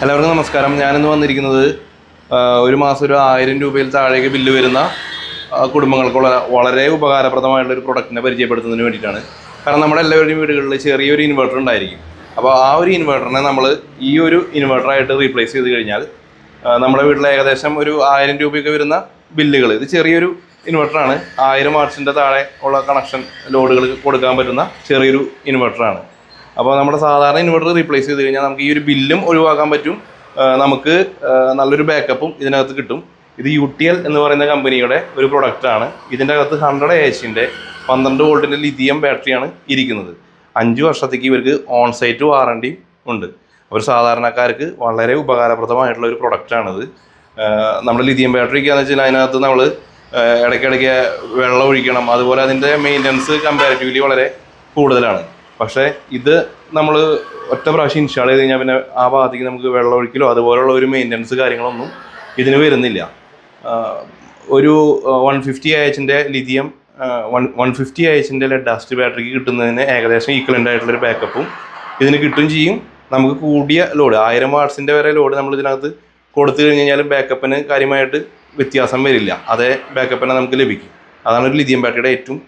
എല്ലാവർക്കും നമസ്കാരം. ഞാനിന്ന് വന്നിരിക്കുന്നത് ഒരു മാസം ഒരു 1000 രൂപയിൽ താഴേക്ക് ബില്ല് വരുന്ന കുടുംബങ്ങൾക്കുള്ള വളരെ ഉപകാരപ്രദമായിട്ടുള്ളൊരു പ്രൊഡക്റ്റിനെ പരിചയപ്പെടുത്തുന്നതിന് വേണ്ടിയിട്ടാണ്. കാരണം നമ്മുടെ എല്ലാവരുടെയും വീടുകളിൽ ചെറിയൊരു ഇൻവെർട്ടർ ഉണ്ടായിരിക്കും. അപ്പോൾ ആ ഒരു ഇൻവെർട്ടറിനെ നമ്മൾ ഈ ഒരു ഇൻവെർട്ടറായിട്ട് റീപ്ലേസ് ചെയ്ത് കഴിഞ്ഞാൽ നമ്മുടെ വീട്ടിൽ ഏകദേശം ഒരു 1000 രൂപയൊക്കെ വരുന്ന ബില്ലുകൾ, ഇത് ചെറിയൊരു ഇൻവെർട്ടറാണ്, 1000 വാട്ട്സിൻ്റെ താഴെ ഉള്ള കണക്ഷൻ ലോഡുകൾ കൊടുക്കാൻ പറ്റുന്ന ചെറിയൊരു ഇൻവെർട്ടറാണ്. അപ്പോൾ നമ്മുടെ സാധാരണ ഇൻവെർട്ടർ റീപ്ലേസ് ചെയ്ത് കഴിഞ്ഞാൽ നമുക്ക് ഈ ഒരു ബില്ലും ഒഴിവാക്കാൻ പറ്റും, നമുക്ക് നല്ലൊരു ബാക്കപ്പും ഇതിനകത്ത് കിട്ടും. ഇത് UTL എന്ന് പറയുന്ന കമ്പനിയുടെ ഒരു പ്രൊഡക്റ്റാണ്. ഇതിൻ്റെ അകത്ത് 100 AHൻ്റെ 12 വോൾട്ടിൻ്റെ ലിഥിയം ബാറ്ററിയാണ് ഇരിക്കുന്നത്. 5 വർഷത്തേക്ക് ഇവർക്ക് ഓൺസൈറ്റ് വാറണ്ടിയും ഉണ്ട്. ഒരു സാധാരണക്കാർക്ക് വളരെ ഉപകാരപ്രദമായിട്ടുള്ള ഒരു പ്രൊഡക്റ്റാണിത്. നമ്മുടെ ലിഥിയം ബാറ്ററിക്കാന്ന് വെച്ചാൽ അതിനകത്ത് നമ്മൾ ഇടയ്ക്കിടയ്ക്ക് വെള്ളം ഒഴിക്കണം, അതുപോലെ അതിൻ്റെ മെയിൻ്റനൻസ് കമ്പാരിറ്റീവ്ലി വളരെ കൂടുതലാണ്. പക്ഷേ ഇത് നമ്മൾ ഒറ്റ പ്രാവശ്യം ഇൻസ്റ്റാൾ ചെയ്ത് കഴിഞ്ഞാൽ പിന്നെ ആ ഭാഗത്തേക്ക് നമുക്ക് വെള്ളം ഒഴിക്കലോ അതുപോലുള്ള ഒരു മെയിൻ്റനൻസ് കാര്യങ്ങളൊന്നും ഇതിന് വരുന്നില്ല. ഒരു 150 AHൻ്റെ ലിഥിയം 150 AHൻ്റെ ലെഡ് ആസിഡ് ബാറ്ററിക്ക് കിട്ടുന്നതിന് ഏകദേശം ഈക്വലൻ്റ് ആയിട്ടുള്ളൊരു ബാക്കപ്പും ഇതിന് കിട്ടും ചെയ്യും. നമുക്ക് കൂടിയ ലോഡ് 1000 വാട്ട്സിൻ്റെ വരെ ലോഡ് നമ്മൾ ഇതിനകത്ത് കൊടുത്തു കഴിഞ്ഞ് കഴിഞ്ഞാലും ബാക്കപ്പിന് കാര്യമായിട്ട് വ്യത്യാസം വരില്ല. അതേ ബാക്കപ്പിനെ നമുക്ക് ലഭിക്കും. അതാണ് ഒരു ലിഥിയം ബാറ്ററിയുടെ ഏറ്റവും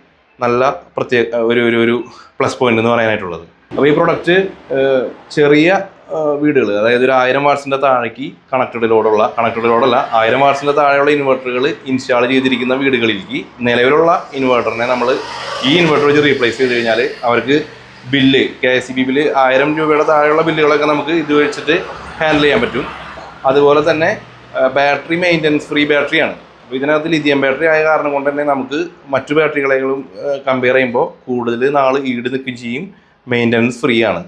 നല്ല ഒരു പ്ലസ് പോയിന്റ് എന്ന് പറയാനായിട്ടുള്ളത്. അപ്പോൾ ഈ പ്രൊഡക്റ്റ് ചെറിയ വീടുകൾ, അതായത് ഒരു 1000 വാട്ട്സിൻ്റെ താഴേക്ക് കണക്റ്റഡ് ലോഡല്ല 1000 വാട്ട്സിൻ്റെ താഴെയുള്ള ഇൻവെർട്ടറുകൾ ഇൻസ്റ്റാൾ ചെയ്തിരിക്കുന്ന വീടുകളിലേക്ക് നിലവിലുള്ള ഇൻവെർട്ടറിനെ നമ്മൾ ഈ ഇൻവെർട്ടർ വെച്ച് റീപ്ലേസ് ചെയ്ത് കഴിഞ്ഞാൽ അവർക്ക് ബില്ല് KSEB ബില്ല് 1000 രൂപയുടെ താഴെയുള്ള ബില്ലുകളൊക്കെ നമുക്ക് ഇത് വെച്ചിട്ട് ഹാൻഡിൽ ചെയ്യാൻ പറ്റും. അതുപോലെ തന്നെ ബാറ്ററി മെയിൻ്റനൻസ് ഫ്രീ ബാറ്ററിയാണ്. അപ്പോൾ ഇതിനകത്ത് ലിഥിയം ബാറ്ററി ആയ കാരണം കൊണ്ട് തന്നെ നമുക്ക് മറ്റു ബാറ്ററികളെയും കമ്പയർ ചെയ്യുമ്പോൾ കൂടുതൽ നാൾ ഈട് നിൽക്കുകയും ചെയ്യും. മെയിൻ്റനൻസ് ഫ്രീ ആണ്.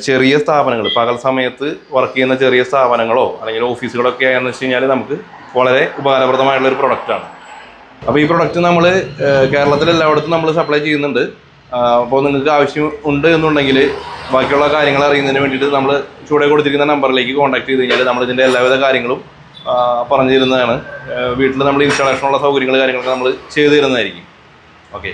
ചെറിയ സ്ഥാപനങ്ങൾ, പകൽ സമയത്ത് വർക്ക് ചെയ്യുന്ന ചെറിയ സ്ഥാപനങ്ങളോ അല്ലെങ്കിൽ ഓഫീസുകളൊക്കെ ആണെന്ന് വെച്ച് കഴിഞ്ഞാൽ നമുക്ക് വളരെ ഉപകാരപ്രദമായിട്ടുള്ളൊരു പ്രൊഡക്റ്റാണ്. അപ്പോൾ ഈ പ്രൊഡക്റ്റ് നമ്മൾ കേരളത്തിൽ എല്ലായിടത്തും നമ്മൾ സപ്ലൈ ചെയ്യുന്നുണ്ട്. അപ്പോൾ നിങ്ങൾക്ക് ആവശ്യം ഉണ്ട് എന്നുണ്ടെങ്കിൽ ബാക്കിയുള്ള കാര്യങ്ങൾ അറിയുന്നതിന് വേണ്ടിയിട്ട് നമ്മൾ ചൂടെ കൊടുത്തിരിക്കുന്ന നമ്പറിലേക്ക് കോൺടാക്ട് ചെയ്ത് കഴിഞ്ഞാൽ നമ്മളിതിൻ്റെ എല്ലാവിധ കാര്യങ്ങളും പറഞ്ഞു തരുന്നതാണ്. വീട്ടിൽ നമ്മൾ ഇൻസ്റ്റാളേഷനുള്ള സൗകര്യങ്ങൾ കാര്യങ്ങളൊക്കെ നമ്മൾ ചെയ്തു തരുന്നതായിരിക്കും. ഓക്കെ.